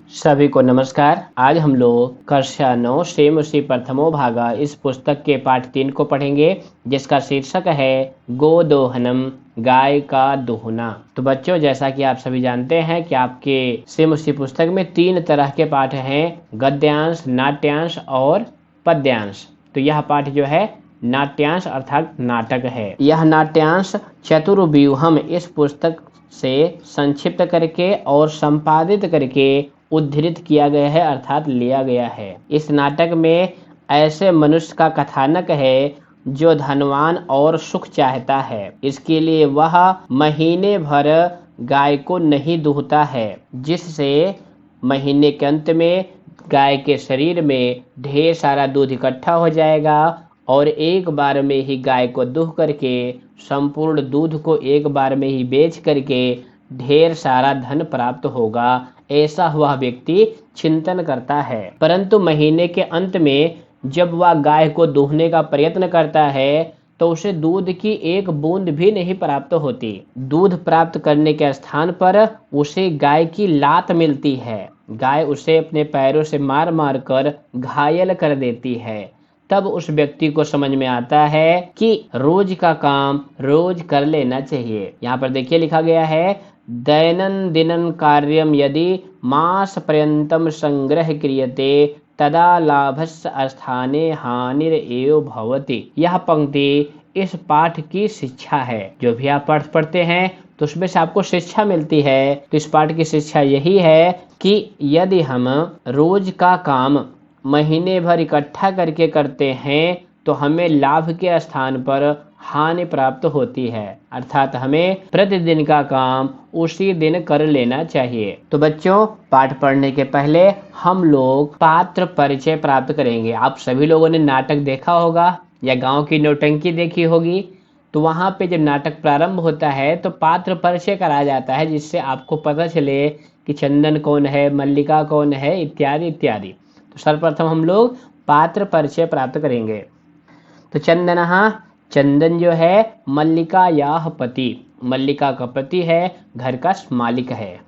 सभी को नमस्कार। आज हम लोग कक्षा 9 श्रेय प्रथमो भागा इस पुस्तक के पाठ 3 को पढ़ेंगे, जिसका शीर्षक है गोदोहनम, गाय का दोहना। तो बच्चों, जैसा कि आप सभी जानते हैं कि आपके श्रेय पुस्तक में 3 तरह के पाठ हैं, गद्यांश, नाट्यांश और पद्यांश। तो यह पाठ जो है नाट्यांश अर्थात नाटक है। यह नाट्यांश चतुर्व्यूहम इस पुस्तक से संक्षिप्त करके और संपादित करके उद्धृत किया गया है अर्थात लिया गया है। इस नाटक में ऐसे मनुष्य का कथानक है जो धनवान और सुख चाहता है। इसके लिए वह महीने भर गाय को नहीं दूहता है, जिससे महीने के अंत में गाय के शरीर में ढेर सारा दूध इकट्ठा हो जाएगा और एक बार में ही गाय को दूह करके संपूर्ण दूध को एक बार में ही बेच करके ढेर सारा धन प्राप्त होगा, ऐसा वह व्यक्ति चिंतन करता है। परंतु महीने के अंत में जब वह गाय को दूहने का प्रयत्न करता है तो उसे दूध की एक बूंद भी नहीं प्राप्त होती। दूध प्राप्त करने के स्थान पर उसे गाय की लात मिलती है। गाय उसे अपने पैरों से मार मार कर घायल कर देती है। तब उस व्यक्ति को समझ में आता है कि रोज का काम रोज कर लेना चाहिए। यहाँ पर देखिए लिखा गया है, दैनंदिनं कार्यम यदि मास पर्यंतम संग्रह क्रियते तदा लाभस्य स्थाने हानिरेव भवति। यह पंक्ति इस पाठ की शिक्षा है। जो भी आप पाठ पढ़ते हैं तो उसमें से आपको शिक्षा मिलती है। तो इस पाठ की शिक्षा यही है कि यदि हम रोज का काम महीने भर इकट्ठा करके करते हैं तो हमें लाभ के स्थान पर हानि प्राप्त होती है, अर्थात हमें प्रतिदिन का काम उसी दिन कर लेना चाहिए। तो बच्चों, पाठ पढ़ने के पहले हम लोग पात्र परिचय प्राप्त करेंगे। आप सभी लोगों ने नाटक देखा होगा या गांव की नौटंकी देखी होगी। तो वहां पे जब नाटक प्रारंभ होता है तो पात्र परिचय कराया जाता है, जिससे आपको पता चले कि चंदन कौन है, मल्लिका कौन है, इत्यादि इत्यादि। तो सर्वप्रथम हम लोग पात्र परिचय प्राप्त करेंगे। तो चंदनः, चंदन जो है मल्लिका याह पति, मल्लिका का पति है, घर का मालिक है।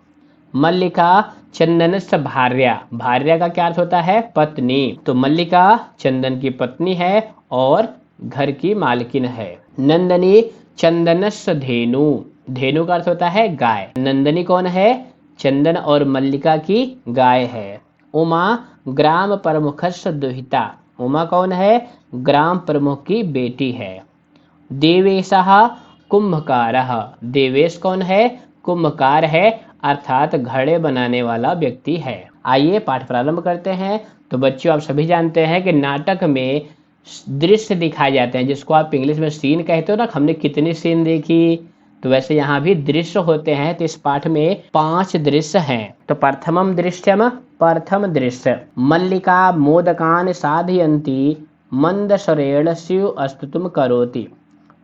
मल्लिका चंदनस्य भार्या, भार्या का क्या अर्थ होता है? पत्नी। तो मल्लिका चंदन की पत्नी है और घर की मालकिन है। नंदनी चंदनस्य धेनु, धेनु का अर्थ होता है गाय। नंदनी कौन है? चंदन और मल्लिका की गाय है। उमा ग्राम प्रमुखस्य दुहिता, उमा कौन है? ग्राम प्रमुख की बेटी है। देवेशः कुंभकारः, देवेश कौन है? कुंभकार है, अर्थात घड़े बनाने वाला व्यक्ति है। आइए पाठ प्रारंभ करते हैं। तो बच्चों, आप सभी जानते हैं कि नाटक में दृश्य दिखाए जाते हैं, जिसको आप इंग्लिश में सीन कहते हो ना। हमने कितनी सीन देखी, तो वैसे यहाँ भी दृश्य होते हैं। तो इस पाठ में 5 दृश्य हैं। तो प्रथमम दृश्यम, प्रथम दृश्य, मल्लिका मोदकान साधयन्ती मंदस्वरेण शिव स्तुतिम करोति।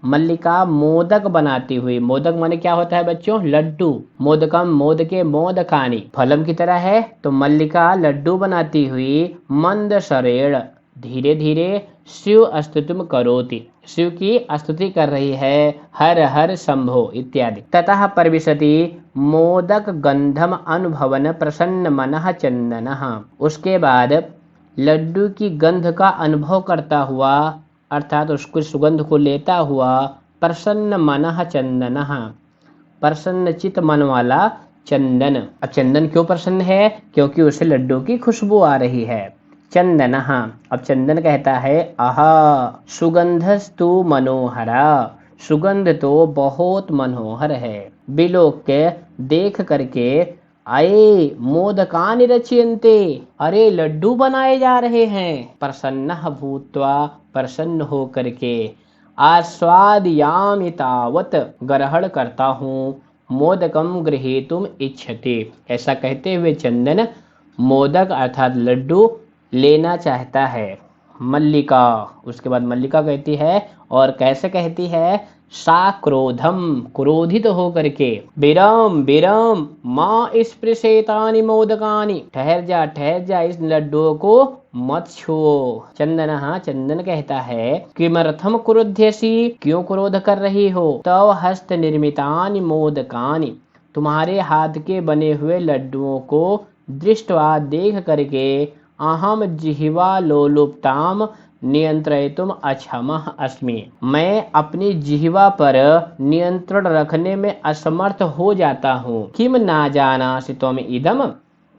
मल्लिका मोदक बनाती हुई, मोदक माने क्या होता है बच्चों? लड्डू। मोदकम मोदके मोदकानी, फलम की तरह है। तो मल्लिका लड्डू बनाती हुई मंदस्वरेण, धीरे धीरे शिव स्तुतिम करोति, शिव की स्तुति कर रही है, हर हर शंभो इत्यादि। ततः प्रविशति मोदक गंधम अनुभवन प्रसन्न मनः चंदनः, उसके बाद लड्डू की गंध का अनुभव करता हुआ, अर्थात उसको सुगंध को लेता हुआ, प्रसन्न मनः चंदनः, प्रसन्न चित मन वाला चंदन। अब चंदन क्यों प्रसन्न है? क्योंकि उसे लड्डू की खुशबू आ रही है। चंदनः, अब चंदन कहता है, आहा सुगंधस्तु मनोहरा, सुगंध तो बहुत मनोहर है। बिलोक्य, देख करके, आए मोदकानि रचयन्ते, अरे लड्डू बनाए जा रहे हैं। प्रसन्नः भूत्वा, प्रसन्न हो करके, आस्वादयामि तावत, ग्रहण करता हूँ, मोदकम गृहीतुम इच्छति, ऐसा कहते हुए चंदन मोदक अर्थात लड्डू लेना चाहता है। मल्लिका, उसके बाद मल्लिका कहती है, और कैसे कहती है? सा क्रोधम, क्रोधित हो करके, विरम विरम माँ स्पृशेतानि मोदकानि, ठहर जा इस लड्डुओं को मत छुओ। चंदन, चंदन कहता है, किमर्थम क्रुध्यसि, क्यों क्रोध कर रही हो? तव हस्त निर्मितानि मोदकानि, तुम्हारे हाथ के बने हुए लड्डुओं को दृष्ट्वा देख करके अहम जिह्वा लोलुप्ताम नियंत्रयितुम अक्षमः अस्मि, मैं अपनी जिह्वा पर नियंत्रण रखने में असमर्थ हो जाता हूँ। किम ना जानासि त्वम इदम,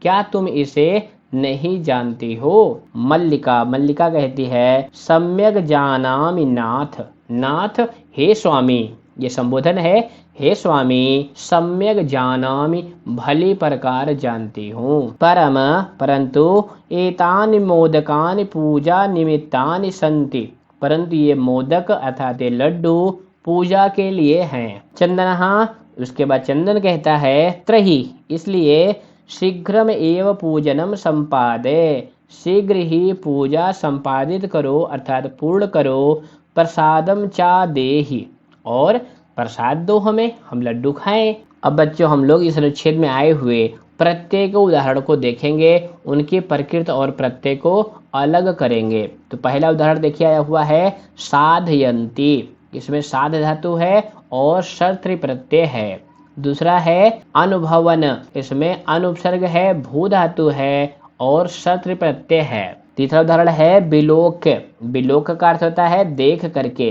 क्या तुम इसे नहीं जानती हो। मल्लिका मल्लिका कहती है सम्यक जानामि नाथ, नाथ हे स्वामी, ये संबोधन है, हे स्वामी सम्यक जानामि, भली प्रकार जानती हूँ। परम परंतु एतानि मोदकानि पूजा निमित्तानि संति, परंतु ये मोदक अर्थात ये लड्डू पूजा के लिए हैं। चंदनहा, उसके बाद चंदन कहता है त्रही, इसलिए शीघ्रम एव पूजनम संपादे, शीघ्र ही पूजा संपादित करो अर्थात पूर्ण करो। प्रसादम चा देहि, और प्रसाद दो हमें, हम लड्डू खाएं। अब बच्चों हम लोग इस अनुच्छेद में आए हुए प्रत्यय के उदाहरण को देखेंगे, उनकी प्रकृति और प्रत्यय को अलग करेंगे। तो पहला उदाहरण देखिए आया हुआ है साधयंती, इसमें साध धातु है और शर्तृ प्रत्यय है। दूसरा है अनुभवन, इसमें अनुपसर्ग है, भू धातु है और शर्तृ प्रत्यय है। तीसरा उदाहरण है बिलोक, बिलोक का अर्थ होता है देख करके,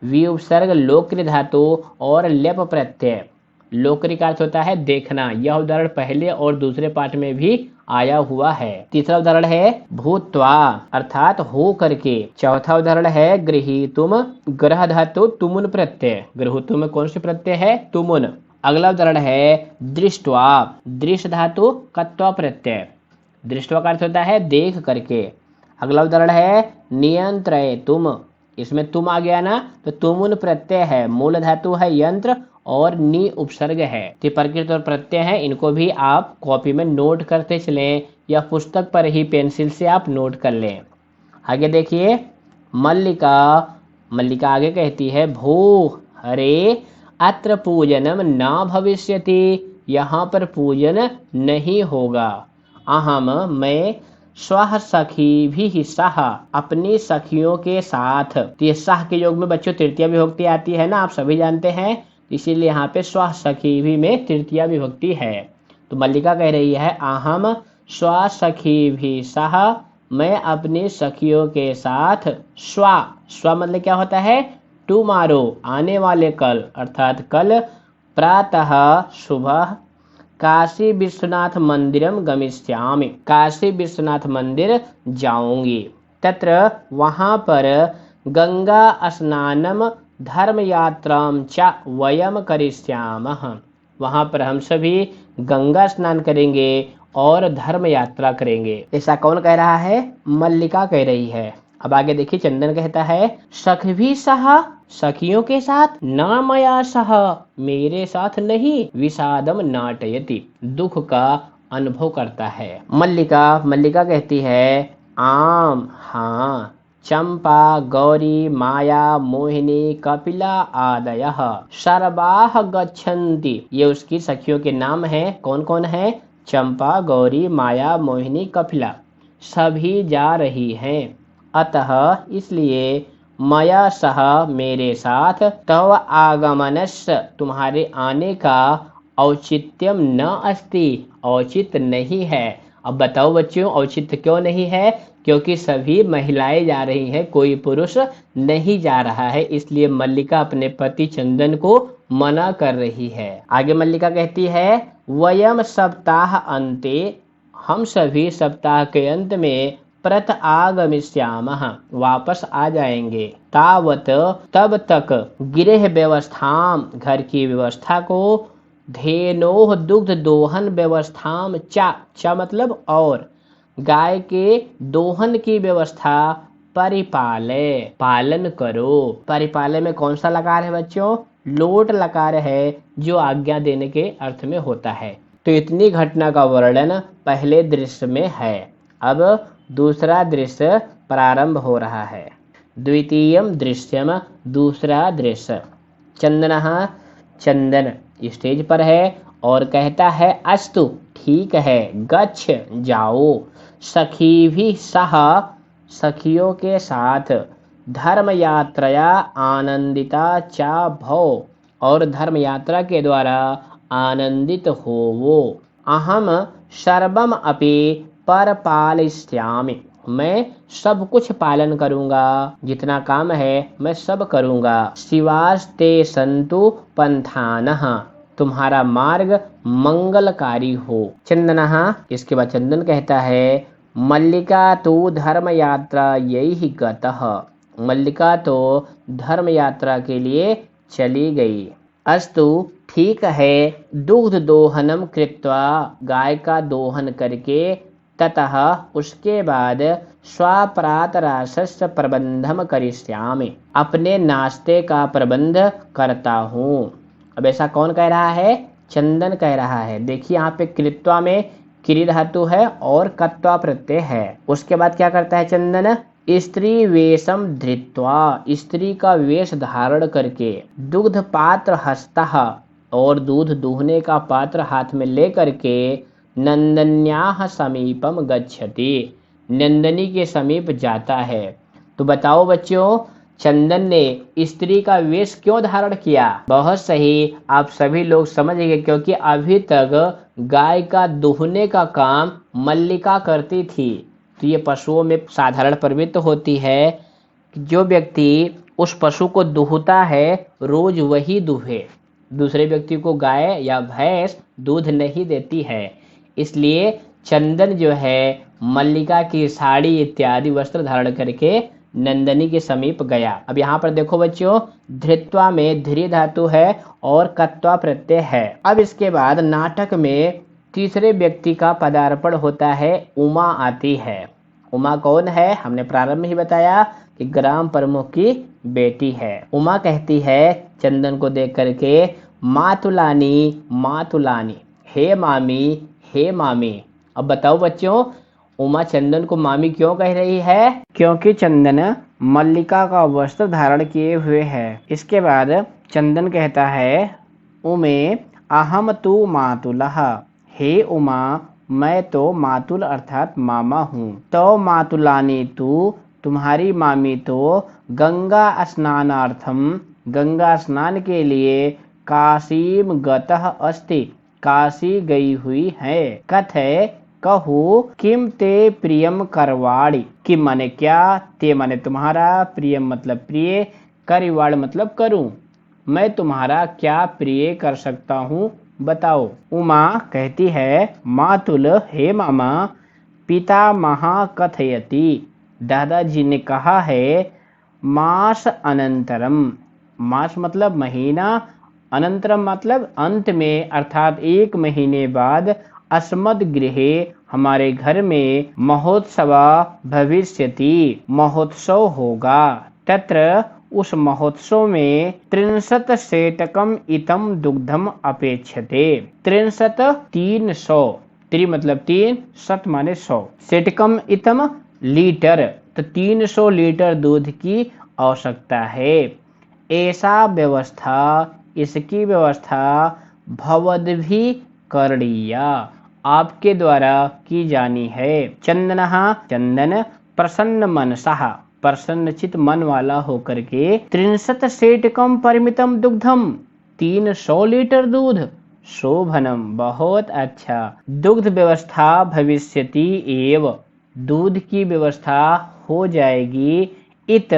वि उपसर्ग लोक्रि धातु और लेप प्रत्यय, लोक्रि का अर्थ होता है देखना। यह उदाहरण पहले और दूसरे पाठ में भी आया हुआ है। तीसरा उदाहरण है भूत्वा अर्थात हो करके। चौथा उदाहरण है गृहीतुम, ग्रह धातु तुमुन प्रत्यय, गृहीतुम में कौन सी प्रत्यय है, तुमुन। अगला उदाहरण है दृष्ट्वा, दृश्य धातु कत्वा प्रत्यय, दृष्ट्वा का अर्थ होता है देख करके। अगला उदाहरण है नियंत्रयितुम, इसमें तुम आ गया ना, तो तुमुन प्रत्यय है, मूल धातु है यंत्र और नि उपसर्ग है। तो प्रकृति और प्रत्यय है, इनको भी आप कॉपी में नोट करते चलें या पुस्तक पर ही पेंसिल से आप नोट कर लें। आगे देखिए मल्लिका, मल्लिका आगे कहती है भो हरे अत्र पूजनम न भविष्यति, यहाँ पर पूजन नहीं होगा। अहम मैं स्वह सखी भी सह, अपनी सखियों के साथ। तो ये सह के योग में बच्चों तृतीया विभक्ति आती है ना, आप सभी जानते हैं, इसीलिए यहाँ पे स्व सखी भी में तृतीया विभक्ति है। तो मल्लिका कह रही है अहम स्व सखी भी सह, मैं अपनी सखियों के साथ। स्व, स्व मतलब क्या होता है, टुमारो आने वाले कल, अर्थात कल प्रातः सुबह काशी विश्वनाथ मंदिरम गमिष्यामि, काशी विश्वनाथ मंदिर जाऊंगी। तत्र वहाँ पर गंगा स्नानम धर्म यात्राम च वयम करिष्यामः, वहाँ पर हम सभी गंगा स्नान करेंगे और धर्म यात्रा करेंगे। ऐसा कौन कह रहा है, मल्लिका कह रही है। अब आगे देखिए चंदन कहता है सखी सह, सखियों के साथ, न मया सह, मेरे साथ नहीं, विषादम नाटयति, दुख का अनुभव करता है। मल्लिका मल्लिका कहती है आम हाँ, चंपा गौरी माया मोहिनी कपिला आदयः सर्वाः गच्छन्ति, ये उसकी सखियों के नाम हैं। कौन कौन है, चंपा गौरी माया मोहिनी कपिला, सभी जा रही हैं। अतः इसलिए मया सह, मेरे साथ, तव आगमनस्य, तुम्हारे आने का, औचित्यम न अस्ति, औचित्य नहीं है। अब बताओ बच्चों औचित्य क्यों नहीं है, क्योंकि सभी महिलाएं जा रही हैं, कोई पुरुष नहीं जा रहा है, इसलिए मल्लिका अपने पति चंदन को मना कर रही है। आगे मल्लिका कहती है वयम सप्ताह अंते, हम सभी सप्ताह के अंत में प्रत आगमिष्यामः, वापस आ जाएंगे। तावत, तब तक, गृह व्यवस्थाम, घर की व्यवस्था को, धेनोह दुग्ध दोहन व्यवस्थाम चा मतलब और, गाय के दोहन की व्यवस्था, परिपाले, पालन करो। परिपाले में कौन सा लकार है बच्चों, लोट लकार है, जो आज्ञा देने के अर्थ में होता है। तो इतनी घटना का वर्णन पहले दृश्य में है। अब दूसरा दृश्य प्रारंभ हो रहा है। द्वितीयम दृश्यम, दूसरा दृश्य। चंदनः, चंदन स्टेज पर है और कहता है अस्तु, ठीक है, गच्छ, जाओ, सखी भी सह, सखियों के साथ, धर्म यात्राया आनंदिता चा भव, और धर्म यात्रा के द्वारा आनंदित हो वो। अहम सर्वम अपि परपालयिष्यामि, मैं सब कुछ पालन करूंगा, जितना काम है मैं सब करूंगा। शिवास्ते संतु पंथानः, तुम्हारा मार्ग मंगलकारी हो। चंदनः, इसके बाद चंदन कहता है मल्लिका तो धर्म यात्रा यही गतः, मल्लिका तो धर्म यात्रा के लिए चली गई। अस्तु, ठीक है, दुग्ध दोहनम कृत्वा, गाय का दोहन करके, ततः उसके बाद स्वाप्रातराशस्य प्रबंधम करिष्यामि, अपने नाश्ते का प्रबंध करता हूँ। अब ऐसा कौन कह रहा है? चंदन कह रहा है। देखिए यहाँ पे कृत्वा में क्री धातु है और कत्वा प्रत्यय है। उसके बाद क्या करता है चंदन? स्त्री वेशम धृत्वा, स्त्री का वेश धारण करके, दुग्ध पात्र हस्तः, और दूध दूहने का पात्र हाथ में लेकर के, नंदन्याः समीपम गच्छति, नंदनी के समीप जाता है। तो बताओ बच्चों, चंदन ने स्त्री का वेश क्यों धारण किया? बहुत सही, आप सभी लोग समझ गए, क्योंकि अभी तक गाय का दूहने का काम मल्लिका करती थी। तो ये पशुओं में साधारण प्रवृत्ति होती है कि जो व्यक्ति उस पशु को दूहता है रोज वही दूहे, दूसरे व्यक्ति को गाय या भैंस दूध नहीं देती है। इसलिए चंदन जो है मल्लिका की साड़ी इत्यादि वस्त्र धारण करके नंदनी के समीप गया। अब यहाँ पर देखो बच्चों, धृत्वा में धृ धातु है और कत्वा प्रत्यय है। अब इसके बाद नाटक में तीसरे व्यक्ति का पदार्पण होता है, उमा आती है। उमा कौन है? हमने प्रारंभ में ही बताया कि ग्राम प्रमुख की बेटी है। उमा कहती है चंदन को देख करके, मातुलानी मातुलानी, हे मामी हे मामी। अब बताओ बच्चों, उमा चंदन को मामी क्यों कह रही है? क्योंकि चंदन मल्लिका का वस्त्र धारण किए हुए है। इसके बाद चंदन कहता है, उमे अहम तु मातुलः, हे उमा मैं तो मातुल अर्थात मामा हूँ। तो मातुलानी तू, तुम्हारी मामी तो गंगा स्नानार्थम, गंगा स्नान के लिए काशीम गतः अस्ति, काशी गई हुई है। कथे कहू किम ते प्रियम करवाड़ी, किम माने क्या, ते माने तुम्हारा, प्रियम मतलब प्रिय, करिवाड़ मतलब करूं, मैं तुम्हारा क्या प्रिय कर सकता हूँ बताओ। उमा कहती है, मातुल हे मामा, पिता महा कथयति, दादाजी ने कहा है, मास अनंतरम, मास मतलब महीना, अनंतरम मतलब अंत में, अर्थात 1 महीने बाद, अस्मद् गृहे हमारे घर में, महोत्सवा भविष्यति, महोत्सव होगा। तत्र उस महोत्सव में 63 सेटकम इतम दुग्धम अपेक्षते, 63 300, त्रि मतलब 3, सत माने 100, सेटकम इतम लीटर, तो 300 लीटर दूध की आवश्यकता है। ऐसा व्यवस्था, इसकी व्यवस्था, भवद्भि करणीया, आपके द्वारा की जानी है। चंदनः चंदन, प्रसन्न मनसः, प्रसन्नचित मन वाला होकर के, 63 सेटकम परिमितम दुग्धम, 300 लीटर दूध, शोभनम बहुत अच्छा, दुग्ध व्यवस्था भविष्यति एव, दूध की व्यवस्था हो जाएगी। इत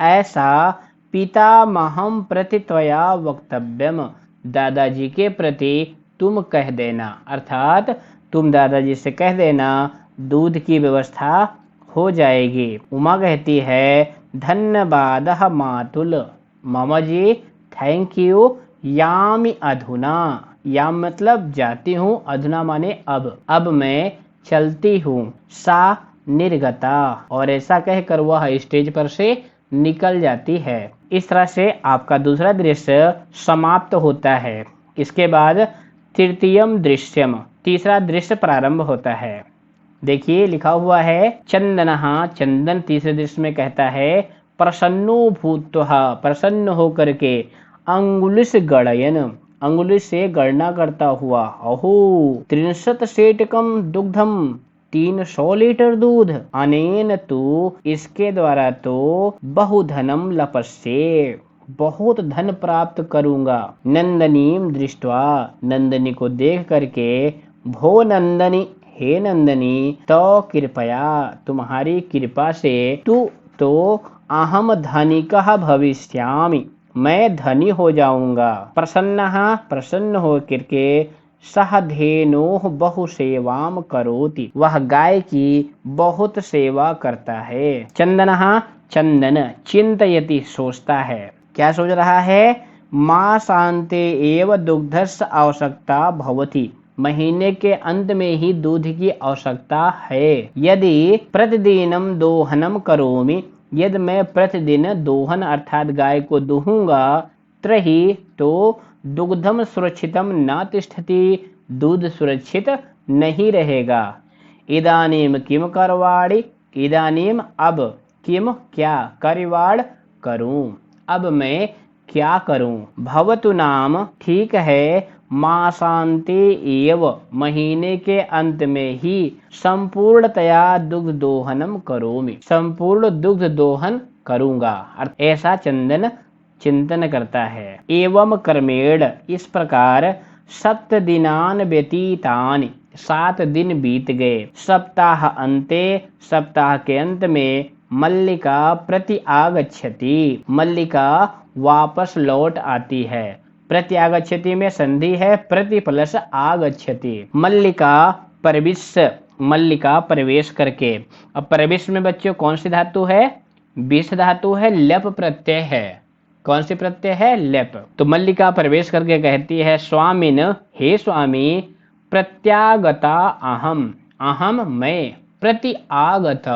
ऐसा, पितामहम प्रति त्वया वक्तव्यम, दादाजी के प्रति तुम कह देना, अर्थात तुम दादाजी से कह देना दूध की व्यवस्था हो जाएगी। उमा कहती है, धन्यवाद मातुल, मामा जी थैंक यू, यामि अधुना, याम मतलब जाती हूँ, अधुना माने अब मैं चलती हूँ। सा निर्गता, और ऐसा कहकर वह स्टेज पर से निकल जाती है। इस तरह से आपका दूसरा दृश्य समाप्त होता है। इसके बाद तृतीयम दृश्यम, तीसरा दृश्य प्रारंभ होता है। देखिए लिखा हुआ है, चंदनः चंदन तीसरे दृश्य में कहता है, प्रसन्नो भूत्वा, प्रसन्न होकर के, अंगुलिस गणयन, अंगुली से गणना करता हुआ, अहो 63 सेटकम दुग्धम, 300 लीटर दूध, अनेन तो इसके द्वारा तो, बहुधनम लपस्ये, बहुत धन प्राप्त करूंगा। नंदनीम दृष्टवा, नंदनी को देख करके, भो नंदनी, हे नंदनी, तो कृपया, तुम्हारी कृपा से, तू तो अहम धनिकः भविष्यामि, मैं धनी हो जाऊंगा। प्रसन्नः, प्रसन्न हो करके, सह धेनोः बहु सेवाम करोति, वह गाय की बहुत सेवा करता है। चंदनः, चंदन, चिंतयति, सोचता है। क्या सोच रहा है? माँ शांते एव दुग्धस्य आवश्यकता भवति, महीने के अंत में ही दूध की आवश्यकता है। यदि प्रतिदिनम दोहनम करोमि, यदि मैं प्रतिदिन दोहन अर्थात गाय को दूहूंगा, त्रही, तो दुग्धम सुरक्षितम न तिष्ठति, दूध सुरक्षित नहीं रहेगा। इदानीम किम करवाणि, इदानीम अब, किम क्या, करिवाड़ करूं, अब मैं क्या करूं। भवतु नाम, ठीक है, मासांते एव, महीने के अंत में ही, संपूर्णतया दुग्ध दोहनम करोमि, संपूर्ण दुग्ध दोहन करूंगा। ऐसा चंदन चिंतन करता है। एवं कर्मेण, इस प्रकार, सप्त दिनान व्यतीतानि, 7 दिन बीत गए। सप्ताह अंते, सप्ताह के अंत में, मल्लिका प्रति आगच्छति, मल्लिका वापस लौट आती है। प्रति आगच्छति में संधि है, प्रति प्लस आगच्छति। मल्लिका प्रविश, मल्लिका प्रवेश करके। अब प्रवेश में बच्चों कौन सी धातु है? विष धातु है, लप प्रत्यय है। कौन सी प्रत्यय है? लप। तो मल्लिका प्रवेश करके कहती है, स्वामिन, हे स्वामी, प्रत्यागता अहम, अहम मैं, प्रति आगत,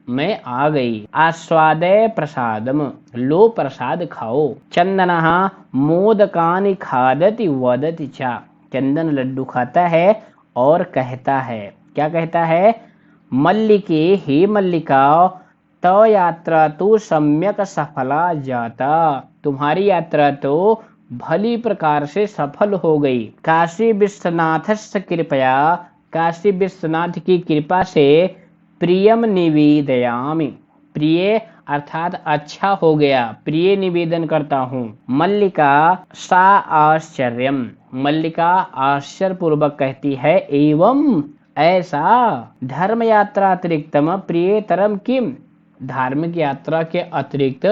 मैं आ गई। आस्वादय प्रसादम, लो प्रसाद खाओ। चंदनः मोदकानि खादति वदति च, चंदन लड्डू खाता है और कहता है। क्या कहता है? मल्लिके, हे मल्लिका, तो यात्रा तो सम्यक सफला जाता, तुम्हारी यात्रा तो भली प्रकार से सफल हो गई। काशी विश्वनाथस्य कृपया, काशी विश्वनाथ की कृपा से, प्रियम निवेदयामि, प्रिय अर्थात अच्छा हो गया, प्रिय निवेदन करता हूँ। मल्लिका सा आश्चर्यम, मल्लिका आश्चर्य पूर्वक कहती है, एवं ऐसा, धर्म यात्रा अतिरिक्तम प्रियतरम किम, धार्मिक यात्रा के अतिरिक्त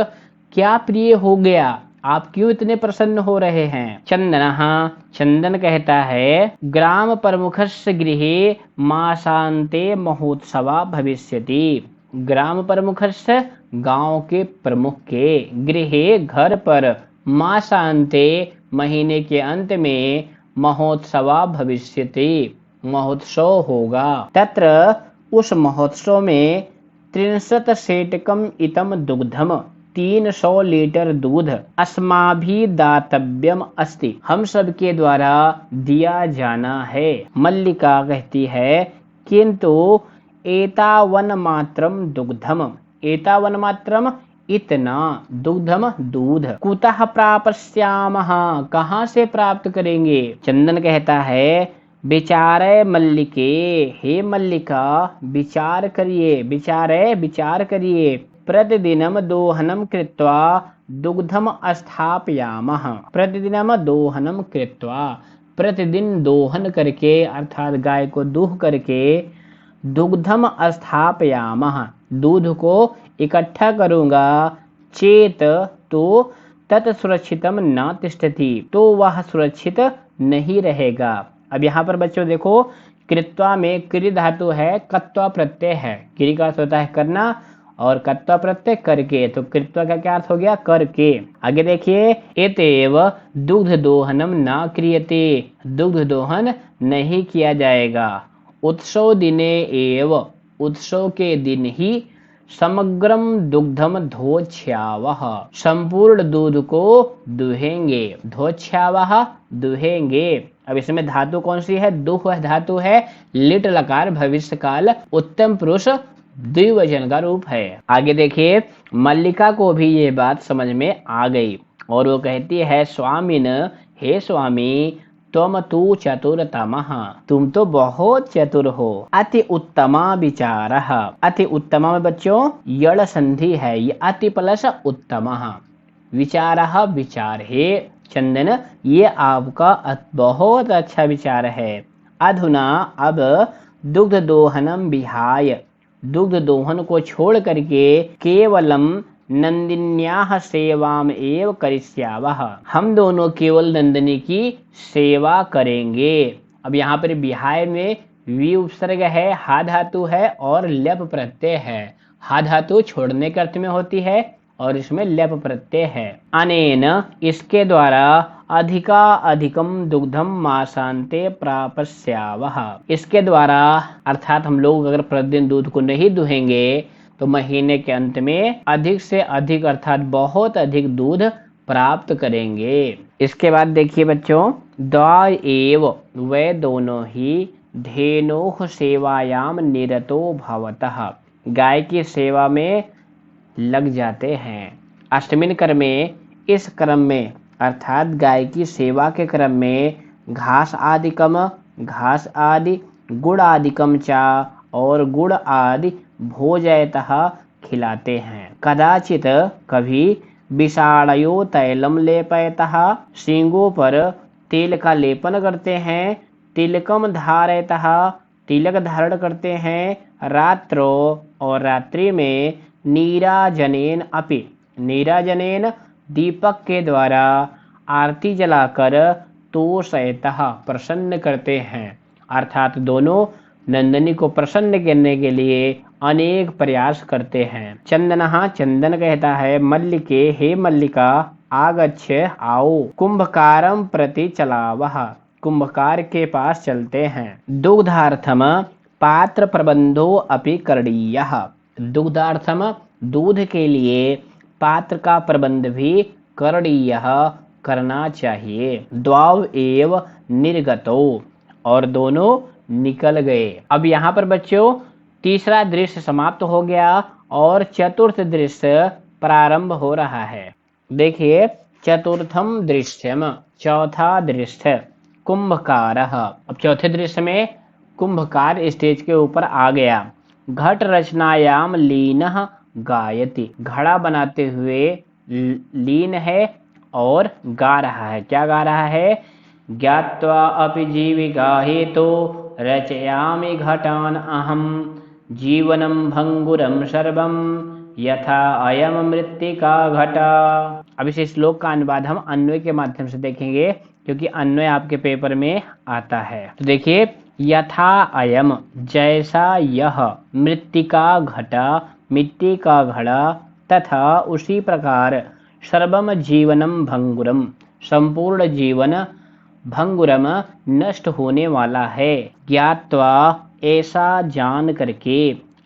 क्या प्रिय हो गया, आप क्यों इतने प्रसन्न हो रहे हैं। चंदनः, चंदन कहता है, ग्राम प्रमुखस्य गृहे मासान्ते महोत्सवा भविष्यति, ग्राम प्रमुखस्य, गांव के प्रमुख के, गृहे घर पर, मासान्ते महीने के अंत में, महोत्सवा भविष्यति महोत्सव होगा। तत्र उस महोत्सव में 63 सेटकम इतम दुग्धम, 300 लीटर दूध, अस्माभि दातव्यम अस्ति, हम सबके द्वारा दिया जाना है। मल्लिका कहती है, किंतु एतावन मात्रम दुग्धम, एतावन मात्रम इतना, दुग्धम दूध, कुतः प्राप्स्यामः, कहाँ से प्राप्त करेंगे। चंदन कहता है, विचारे मल्लिके, हे मल्लिका, विचार करिए, विचारे विचार करिए। प्रतिदिनम दोहनम कृत्वा दुग्धम स्थापयामः, प्रतिदिनम दोहनम कृत्वा, प्रतिदिन दोहन करके अर्थात गाय को दूह करके, दुग्धम स्थापयामः, दूध को इकट्ठा करूंगा, चेत, तो, तत् सुरक्षितम न तिष्ठति, तो वह सुरक्षित नहीं रहेगा। अब यहाँ पर बच्चों देखो, कृत्वा में क्रि धातु है, कत्वा प्रत्यय है। क्रि का अर्थ होता है करना और कत्वा प्रत्यय करके, तो कृत्वा का क्या अर्थ हो गया? करके। आगे देखिए, एतेव दुग्ध दोहनम न क्रियते, दुग्ध दोहन नहीं किया जाएगा। उत्सव दिने एव, उत्सव के दिन ही, समग्रम दुग्धम धोच्छ्यावः, संपूर्ण दूध को दुहेंगे, धोच्छ्यावः दुहेंगे। अब इसमें धातु कौन सी है? दुह धातु है, लिट लकार भविष्य काल उत्तम पुरुष द्विवचन का रूप है। आगे देखिए, मल्लिका को भी ये बात समझ में आ गई और वो कहती है, स्वामिन, हे स्वामी, तुम तु चतुरतमः, तुम तो बहुत चतुर हो। अति उत्तमा विचारः, अति उत्तमा में बच्चों यड़ संधि है, ये अति प्लस उत्तमः, विचारः विचार, हे चंदन, ये आपका बहुत अच्छा विचार है। अधुना अब दुग्ध दोहनम विहाय, दुग्ध दोहन को छोड़ करके केवलम नंदिन्याः सेवाम एव करिष्यावः, हम दोनों केवल नंदिनी की सेवा करेंगे। अब यहाँ पर विहाय में वी उपसर्ग है, हा धातु है और ल्यप प्रत्यय है। हा धातु छोड़ने के अर्थ में होती है और इसमें ल्यप प्रत्यय है। अनेन इसके द्वारा अधिका अधिकम दुग्धम मासांते प्रापस्यावः, इसके द्वारा अर्थात हम लोग अगर प्रतिदिन दूध को नहीं दुहेंगे तो महीने के अंत में अधिक से अधिक अर्थात बहुत अधिक दूध प्राप्त करेंगे। इसके बाद देखिए बच्चों, द्वा एव, वे दोनों ही धेनोः सेवायाम निरतो भवतः, गाय की सेवा में लग जाते हैं। अष्टमिन क्रम में, इस क्रम में अर्थात गाय की सेवा के क्रम में घास आदिकम, घास आदि, गुड़ आदिकम चा, और गुड़ आदि भोजयतः खिलाते हैं। कदाचित कभी विषाणयो तैलम लेपयतः, सींगों पर तेल का लेपन करते हैं। तिलकम धारयतः, तिलक धारण करते हैं। रात्रो, और रात्रि में नीराजनेन अपि, नीराजनेन दीपक के द्वारा आरती जलाकर तोषयतः, प्रसन्न करते हैं। अर्थात दोनों नंदिनी को प्रसन्न करने के लिए अनेक प्रयास करते हैं। चंदनः, चंदन कहता है मल्लिके, हे मल्लिका, आगच्छ आओ, कुंभकारम प्रति चलावः, कुंभकार के पास चलते हैं। दुग्धार्थम पात्र प्रबंधो अपि करणीयः, दुग्धार्थम दूध के लिए पात्र का प्रबंध भी करणीयः, करना चाहिए। द्वाव एव निर्गतो, और दोनों निकल गए। अब यहाँ पर बच्चों तीसरा दृश्य समाप्त हो गया और चतुर्थ दृश्य प्रारंभ हो रहा है। देखिए चतुर्थम दृश्यम, चौथा दृश्य कुंभकारः। अब चौथे दृश्य में कुंभकार स्टेज के ऊपर आ गया। घट रचनायाम लीनः गायति, घड़ा बनाते हुए लीन है और गा रहा है। क्या गा रहा है? ज्ञात्वा अपि जीविका हेतो रचयामि घटान अहम, जीवनम भंगुरम सर्वम यथा अयम मृत्तिका घटा। अब इस श्लोक का अनुवाद हम अन्वय के माध्यम से देखेंगे, क्योंकि अन्वय आपके पेपर में आता है। तो देखिए, यथा अयम, जैसा यह, मृत्तिका घटा, मिट्टी का घड़ा, तथा उसी प्रकार सर्वम जीवनम भंगुरम, संपूर्ण जीवन भंगुरम नष्ट होने वाला है। ज्ञात्वा, ऐसा जान करके,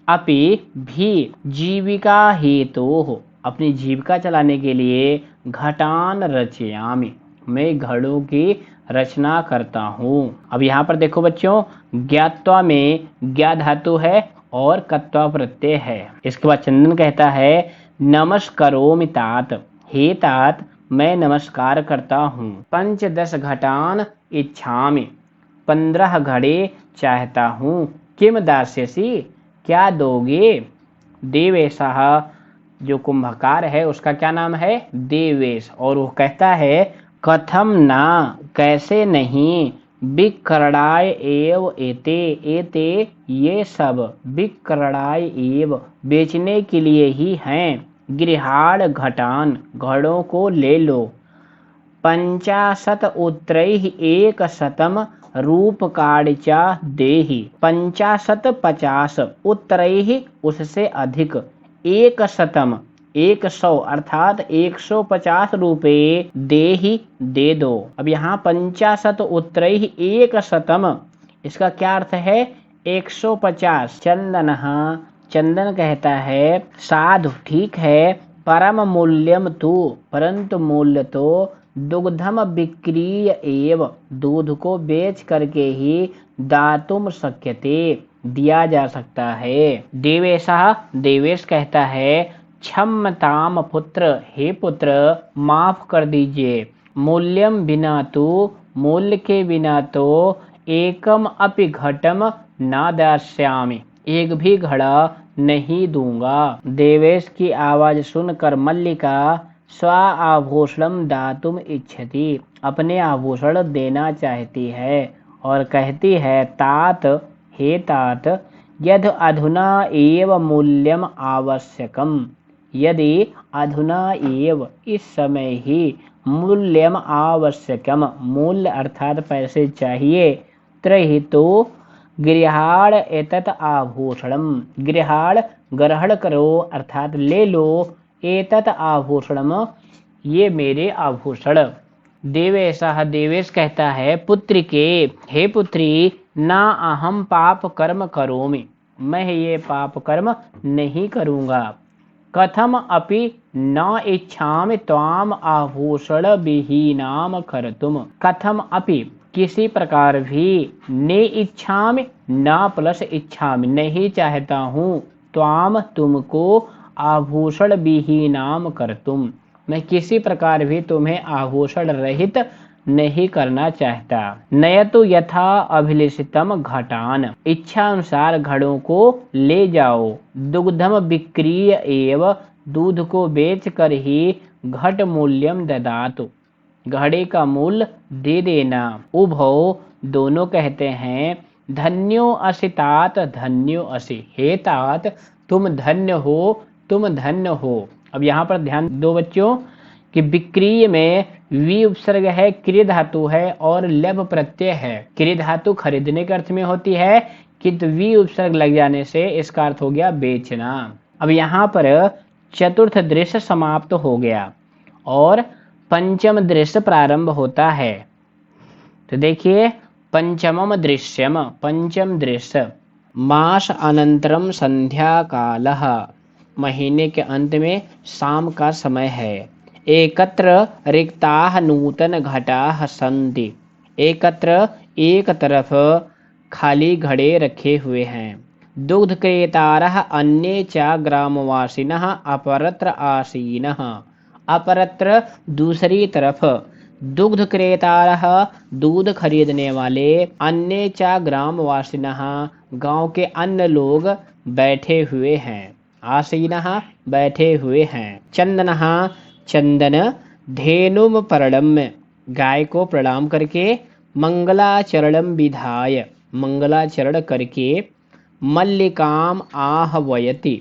अपि भी, जीविका हेतु, अपनी जीविका चलाने के लिए, घटान रचयामि, मैं घड़ों की रचना करता हूँ। अब यहाँ पर देखो बच्चों, ज्ञात्वा में ज्ञा धातु है और कत्वा प्रत्यय है। इसके बाद चंदन कहता है नमस्करोमि तात, हे तात मैं नमस्कार करता हूँ। 5-10 घटान इच्छामि, 15 घड़े चाहता हूँ। किम दास्यसि, क्या दोगे? देवेशः, जो कुंभकार है उसका क्या नाम है? देवेश। और वो कहता है कथम ना, कैसे नहीं, विक्रणाय एव एते, एते ये सब, विक्रणाय एव बेचने के लिए ही हैं। गृहाण घटान, घड़ों को ले लो। 50 उत्तरैः 100 रूपकाणिचा देहि, 50 उत्तरैः उससे अधिक, 100 100 अर्थात 150 रुपये देहि दे दो। अब यहाँ 50 उत्तरैः 100, इसका क्या अर्थ है? 150। चंदनः, चंदन कहता है साधु, ठीक है, परम मूल्यम तु, परंतु मूल्य तो दुग्धम बिक्रीय एव, दूध को बेच करके ही दातुम शक्यते, दिया जा सकता है। देवेशः, देवेश कहता है क्षमताम पुत्र, हे पुत्र माफ कर दीजिए। मूल्यम बिना तो, मूल्य के बिना तो, एकम अपि घटम न दास्यामि, एक भी घड़ा नहीं दूंगा। देवेश की आवाज सुनकर मल्लिका स्व आभूषणम दातुम इच्छति, अपने आभूषण देना चाहती है और कहती है तात, हे तात, यद् अधुना एव मूल्यम आवश्यकम, यदि अधुना एव इस समय ही मूल्यम आवश्यकम, मूल्य अर्थात पैसे चाहिए, त्रहि तो गृहाण एतत् आभूषणम, गृहाण ग्रहण करो अर्थात ले लो, एतत् आभूषणम ये मेरे आभूषण। देवेशः, देवेश कहता है पुत्री के, हे पुत्री, ना अहम पाप कर्म करोमि, मैं ये पाप कर्म नहीं करूँगा। कथम अपि न इच्छामि त्वाम आभूषण विहीनाम कर्तुम, कथम अपि किसी प्रकार भी, ने इच्छामि ना प्लस इच्छामि नहीं चाहता हूँ, त्वाम तुमको, आभूषण विहीनाम कर्तुम मैं किसी प्रकार भी तुम्हें आभूषण रहित नहीं करना चाहता। नयतु यथा अभिलषितम घटान, इच्छा अनुसार घड़ों को ले जाओ। दुग्धम विक्रीय एव, दूध को बेच कर ही घट मूल्यम ददातु, घड़े का मूल्य दे देना। उभो, दोनों कहते हैं धन्यो असि तात, धन्यो असि, हे तात तुम धन्य हो, तुम धन्य हो। अब यहाँ पर ध्यान दो बच्चों कि विक्रीय में वी उपसर्ग है, क्रिय धातु है और लभ प्रत्यय है। क्रिय धातु खरीदने के अर्थ में होती है, किंतु वी उपसर्ग लग जाने से इसका अर्थ हो गया बेचना। अब यहाँ पर चतुर्थ दृश्य समाप्त हो गया और पंचम दृश्य प्रारंभ होता है। तो देखिए पंचमम दृश्यम, पंचम दृश्य, मास अनंतरम संध्या कालः, महीने के अंत में शाम का समय है। एकत्र रिक्ताः नूतन घटाः सन्ति, एकत्र एक तरफ खाली घड़े रखे हुए हैं। दुग्ध क्रेतारः अन्ये च ग्रामवासिनः अपरत्र आसीनः, अपरत्र दूसरी तरफ, दुग्ध क्रेतारः दूध खरीदने वाले, अन्य च ग्रामवासिनः गांव के अन्य लोग बैठे हुए हैं, आसीनः बैठे हुए हैं। चंदनः चंदन, धेनुम पर्णम गाय को प्रणाम करके, मंगलाचरणम विधाय मंगलाचरण करके, मल्लिकाम आहवयति,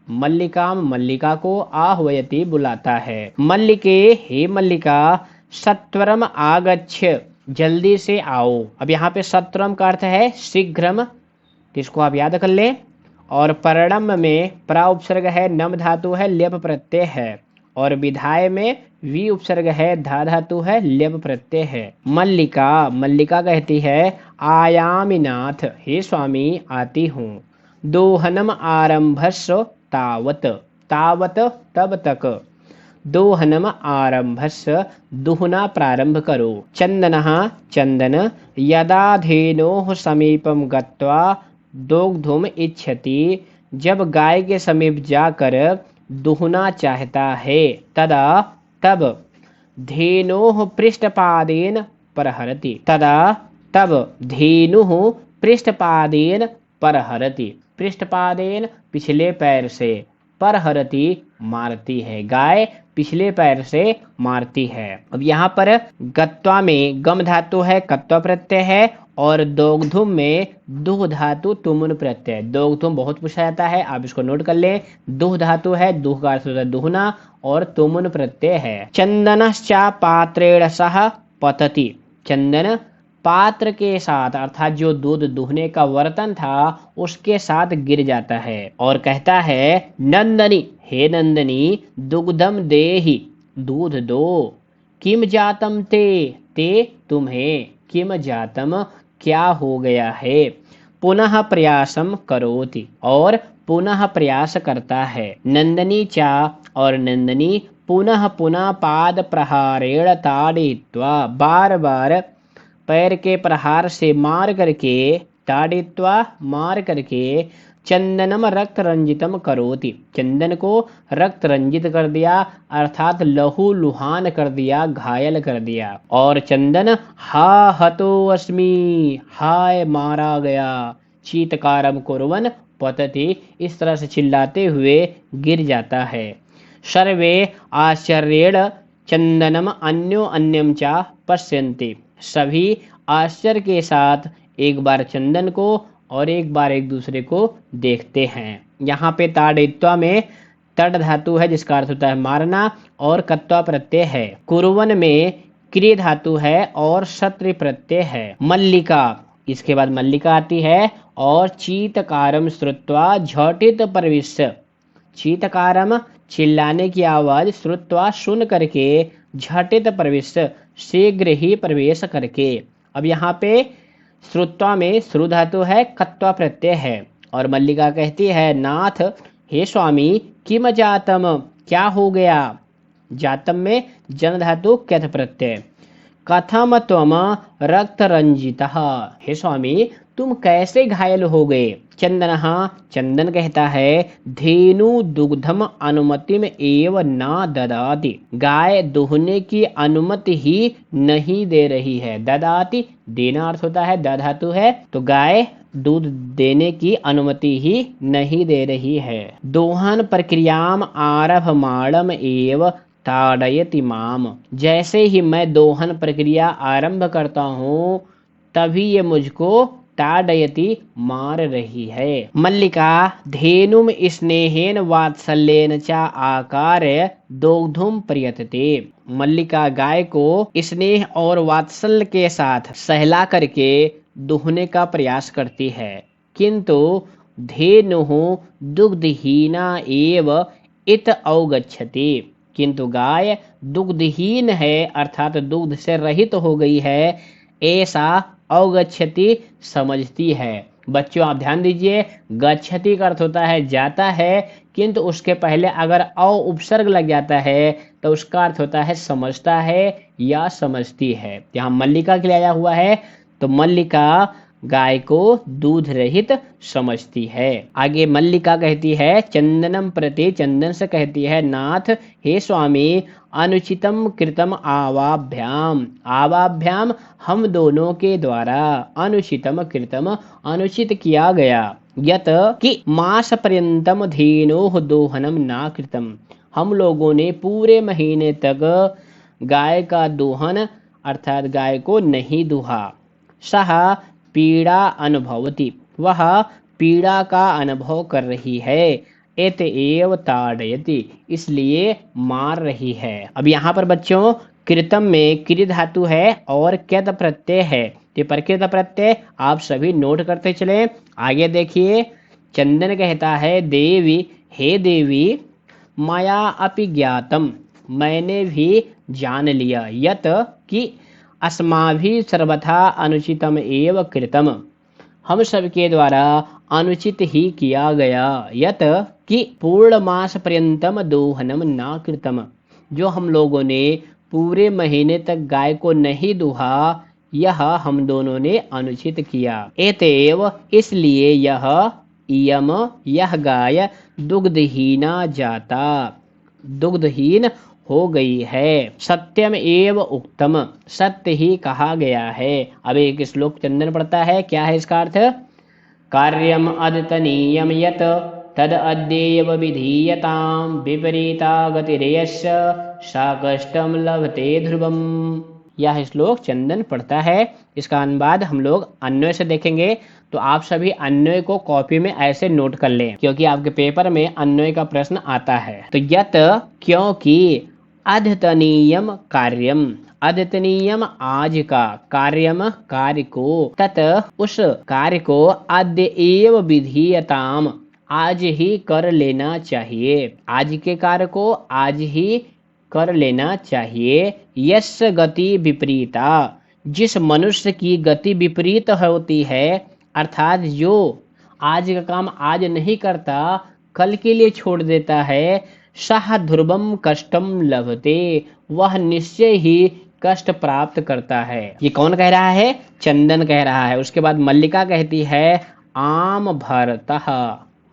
मल्लिकाम मल्लिका को, आहवयति बुलाता है। मल्लिके, हे मल्लिका, सत्वरम आगच्छ जल्दी से आओ। अब यहाँ पे सत्वरम का अर्थ है शीघ्रम, इसको आप याद कर लें। और पर्णम में प्रा उपसर्ग है, नम धातु है, लेप प्रत्यय है। और विधाय में वी उपसर्ग है, धा धातु है, लेप प्रत्यय है। मल्लिका, मल्लिका कहती है आयामिनाथ, हे स्वामी आती हूँ। दोहनम आरंभस्व तावत, तावत तब तक, दोहनम आरंभस्व दुहना प्रारंभ करो। चंदनः चंदन, यदा धेनोः समीपम गत्वा दोग्धुम इच्छति, जब गाय के समीप जाकर दुहना चाहता है, तदा तब, धेनुः पृष्ठपादेन परहरति, तदा तब, धेनुः पृष्ठपादेन परहरति, पृष्ठपादेन पिछले पैर से, परहरति मारती है, गाय पिछले पैर से मारती है। अब यहाँ पर गत्वा में गम धातु है, कत्वा प्रत्यय है, और दोग्धुम में दुह धातु तुमुन प्रत्यय। दोग्धुम बहुत पूछा जाता है, आप इसको नोट कर लें। दुह धातु है, दुह का अर्थ होता है दुहना, और तुमुन प्रत्यय है। चंदनश्चा पात्रेण सह पतति, चंदन पात्र के साथ अर्थात जो दूध दुहने का बर्तन था उसके साथ गिर जाता है और कहता है नंदनी, हे नंदनी, दुग्धम देहि, दूध दो। किम जातम ते, ते तुम्हें, किम जातम क्या हो गया है। पुनः प्रयासम करोति, और पुनः प्रयास करता है। नंदनी चा, और नंदनी पुनः पुनः पाद प्रहारेण ताड़ित्वा, बार बार पैर के प्रहार से मार करके, ताड़ित्वा मार करके, चंदनम रक्त रंजितम करोति, चंदन को रक्त रंजित कर दिया अर्थात लहू लुहान कर दिया, घायल कर दिया। और चंदन हा हतो अस्मि, हाय मारा गया, चीतकारम कुर्वन् पतति, इस तरह से चिल्लाते हुए गिर जाता है। सर्वे आश्चर्येण चंदनम अन्यो अन्यम चा पश्यन्ति, सभी आश्चर्य के साथ एक बार चंदन को और एक बार एक दूसरे को देखते हैं। यहाँ पे ताड़ित्वा में तड़ धातु है जिसका अर्थ होता है मारना और कत्वा प्रत्यय है। कुरवन में क्रिय धातु है और शत्रु प्रत्यय है। मल्लिका, इसके बाद मल्लिका आती है और चीतकारम श्रुत्वा झटित प्रविश्य। चीतकारम चिल्लाने की आवाज, श्रुत्वा सुन करके, झटित प्रविश्य शीघ्र ही प्रवेश करके। अब यहाँ पे श्रुत्वा में श्रु धातु है, कत्वा प्रत्यय है और मल्लिका कहती है नाथ हे स्वामी किम जातम, क्या हो गया। जातम में जन धातु क्यथ प्रत्यय। कथम त्वम रक्त रंजितः, हे स्वामी तुम कैसे घायल हो गए। चंदनहा, चंदन कहता है धेनु दुग्धम अनुमतिम एव ना ददाति, गाय दुहने की अनुमति ही नहीं दे रही है। ददाति देना अर्थ होता है, द धातु है, तो गाय दूध देने की अनुमति ही नहीं दे रही है। दोहन प्रक्रियाम आरभमाणम एव ताड़यति माम, जैसे ही मैं दोहन प्रक्रिया आरंभ करता हूँ तभी ये मुझको ताड़यति मार रही है। मल्लिका धेनुम स्नेहेन वात्सल्येन च आकार्य दोग्धुम प्रयतते, मल्लिका गाय को स्नेह और वात्सल्य के साथ सहला करके दुहने का प्रयास करती है। किंतु धेनुः दुग्धहीना एव इत अवगच्छति, किंतु गाय दुग्धहीन है अर्थात दुग्ध से रहित हो गई है ऐसा अवगच्छति समझती है। बच्चों आप ध्यान दीजिए, गच्छति का अर्थ होता है जाता है, किंतु उसके पहले अगर अ उपसर्ग लग जाता है तो उसका अर्थ होता है समझता है या समझती है। यहाँ मल्लिका के लिए आया हुआ है तो मल्लिका गाय को दूध रहित समझती है। आगे मल्लिका कहती है चंदनम प्रति, चंदन से कहती है नाथ हे स्वामी अनुचितम कृतम आवाभ्याम, आवाभ्याम हम दोनों के द्वारा, अनुचितम कृतम अनुचित किया गया, यत कि मास पर्यंतम धेनोः दोहनम ना कृतम, हम लोगों ने पूरे महीने तक गाय का दोहन अर्थात गाय को नहीं दुहा। सह पीड़ा अनुभवती, वह पीड़ा का अनुभव कर रही है। एत एव ताड़यति, इसलिए मार रही है। अब यहाँ पर बच्चों कृतम में क्रिय धातु है और क्यत प्रत्यय है, तो प्रकृत प्रत्यय आप सभी नोट करते चले। आगे देखिए चंदन कहता है देवी हे देवी मया अपि ज्ञातम, मैंने भी जान लिया, यत कि अस्माभि सर्वथा अनुचितम एव कृतम, हम सबके द्वारा अनुचित ही किया गया, यत कि पूर्ण मास पर्यंतम दोहनम ना कृतम, जो हम लोगों ने पूरे महीने तक गाय को नहीं दुहा यह हम दोनों ने अनुचित किया। एतेव इसलिए यह इयम यह गाय दुग्धहीना जाता, दुग्धहीन हो गई है। सत्यम एव उक्तम, सत्य ही कहा गया है। अब एक श्लोक चंदन पढ़ता है, क्या है इसका अर्थ। कार्यम अदतनीयम यत तद अद्येव विधीयताम विपरीता गतिरेयस्य सा कष्टम लभते ध्रुवम। यह श्लोक चंदन पढ़ता है। इसका अनुवाद हम लोग अन्वय से देखेंगे, तो आप सभी अन्वय को कॉपी में ऐसे नोट कर लें क्योंकि आपके पेपर में अन्वय का प्रश्न आता है। तो यत क्योंकि अद्यतनीयम कार्यम, अद्यतनीयम आज का, कार्यम कार्य को, तत उस कार्य को, अद्य एव विधीयताम आज ही कर लेना चाहिए, आज के कार्य को आज ही कर लेना चाहिए। यश गति विपरीता, जिस मनुष्य की गति विपरीत होती है अर्थात जो आज का काम आज नहीं करता कल के लिए छोड़ देता है, सह ध्रुवम कष्टम लभते, वह निश्चय ही कष्ट प्राप्त करता है। ये कौन कह रहा है, चंदन कह रहा है। उसके बाद मल्लिका कहती है आम भरतः,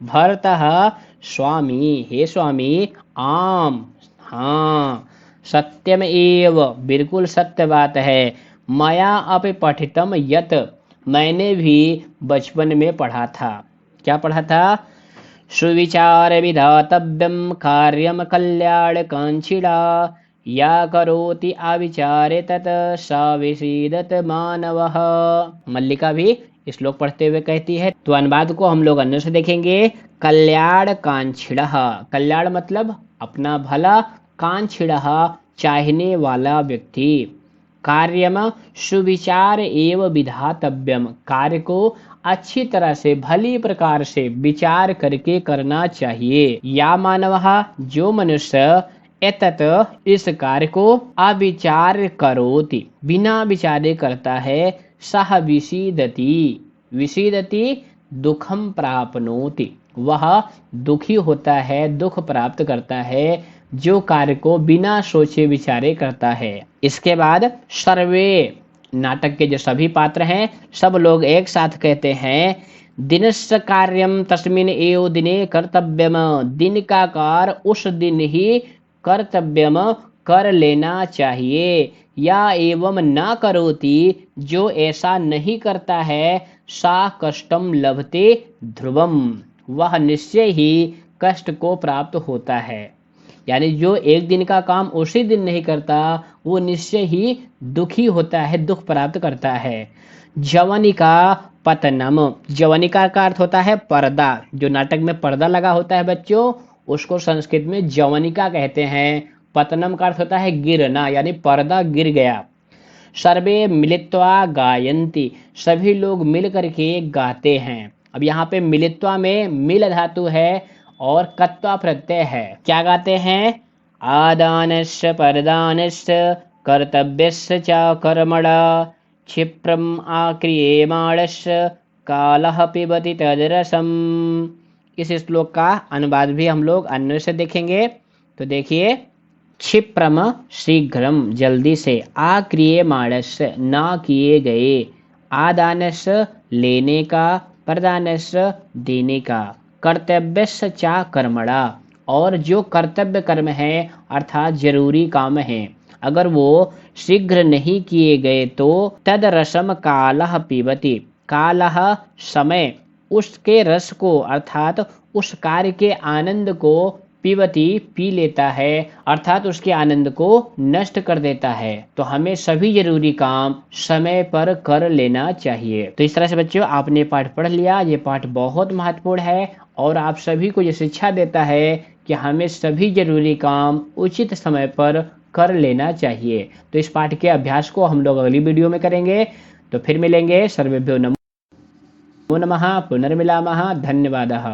भरतः स्वामी, हे स्वामी आम, हाँ सत्यम एव, बिल्कुल सत्य बात है। मया अपि पठितम यत, मैंने भी बचपन में पढ़ा था। क्या पढ़ा था, सुविचार विधातव्यम कार्यम कल्याण कांक्षिणा या करोति अविचारे तत् स विषीदत मानवः। मल्लिका भी श्लोक पढ़ते हुए कहती है। तो अनुवाद को हम लोग अन्य से देखेंगे। कल्याण कांक्षिणः, कल्याण मतलब अपना भला, कांक्षिणः चाहने वाला व्यक्ति, कार्यम सुविचार एव विधातव्यम, कार्य को अच्छी तरह से भली प्रकार से विचार करके करना चाहिए। या मानवः, जो मनुष्य एतत इस कार्य को अविचार करोति, बिना विचारे करता है, सह विषीदति, विषीदति दुखम प्राप्नोति, वह दुखी होता है, दुख प्राप्त करता है, जो कार्य को बिना सोचे विचारे करता है। इसके बाद सर्वे, नाटक के जो सभी पात्र हैं सब लोग एक साथ कहते हैं, दिनस्य कार्यम तस्मिन एव दिने कर्तव्यम, दिन का कार्य उस दिन ही कर्तव्यम कर लेना चाहिए। या एवं न करोति, जो ऐसा नहीं करता है, सा कष्टम लभते ध्रुवम, वह निश्चय ही कष्ट को प्राप्त होता है। यानी जो एक दिन का काम उसी दिन नहीं करता, वो निश्चय ही दुखी होता है, दुख प्राप्त करता है। जवनिका पतनम, जवनिका का अर्थ होता है पर्दा, जो नाटक में पर्दा लगा होता है बच्चों, उसको संस्कृत में जवनिका कहते हैं। पतनम का अर्थ होता है गिरना, यानी पर्दा गिर गया। सर्वे मिलित्वा गायन्ति, सभी लोग मिल करके गाते हैं। अब यहाँ पे मिलित्वा में मिल धातु है और कत्वा प्रत्यय है। क्या गाते हैं? आदानस्य परदानस्य कर्तव्यस्य च कर्मणा क्षिप्रम आक्रियमाणस्य कालः पिबति तदरसम। इस श्लोक का अनुवाद भी हम लोग अन्य से देखेंगे। तो देखिए, क्षिप्रम शीघ्रम जल्दी से, आक्रियमाणस्य ना किए गए, आदानस्य लेने का, प्रदानस्य देने का, कर्तव्यस्य चा कर्मणा और जो कर्तव्य कर्म है अर्थात जरूरी काम है, अगर वो शीघ्र नहीं किए गए तो तद रसम कालः पिबति, कालः समय, उसके रस को अर्थात उस कार्य के आनंद को पिबति पी लेता है, अर्थात उसके आनंद को नष्ट कर देता है। तो हमें सभी जरूरी काम समय पर कर लेना चाहिए। तो इस तरह से बच्चों आपने पाठ पढ़ लिया। ये पाठ बहुत महत्वपूर्ण है और आप सभी को ये शिक्षा देता है कि हमें सभी जरूरी काम उचित समय पर कर लेना चाहिए। तो इस पाठ के अभ्यास को हम लोग अगली वीडियो में करेंगे। तो फिर मिलेंगे। सर्वेभ्यो नमो नमः, पुनर्मिलामः, धन्यवादः।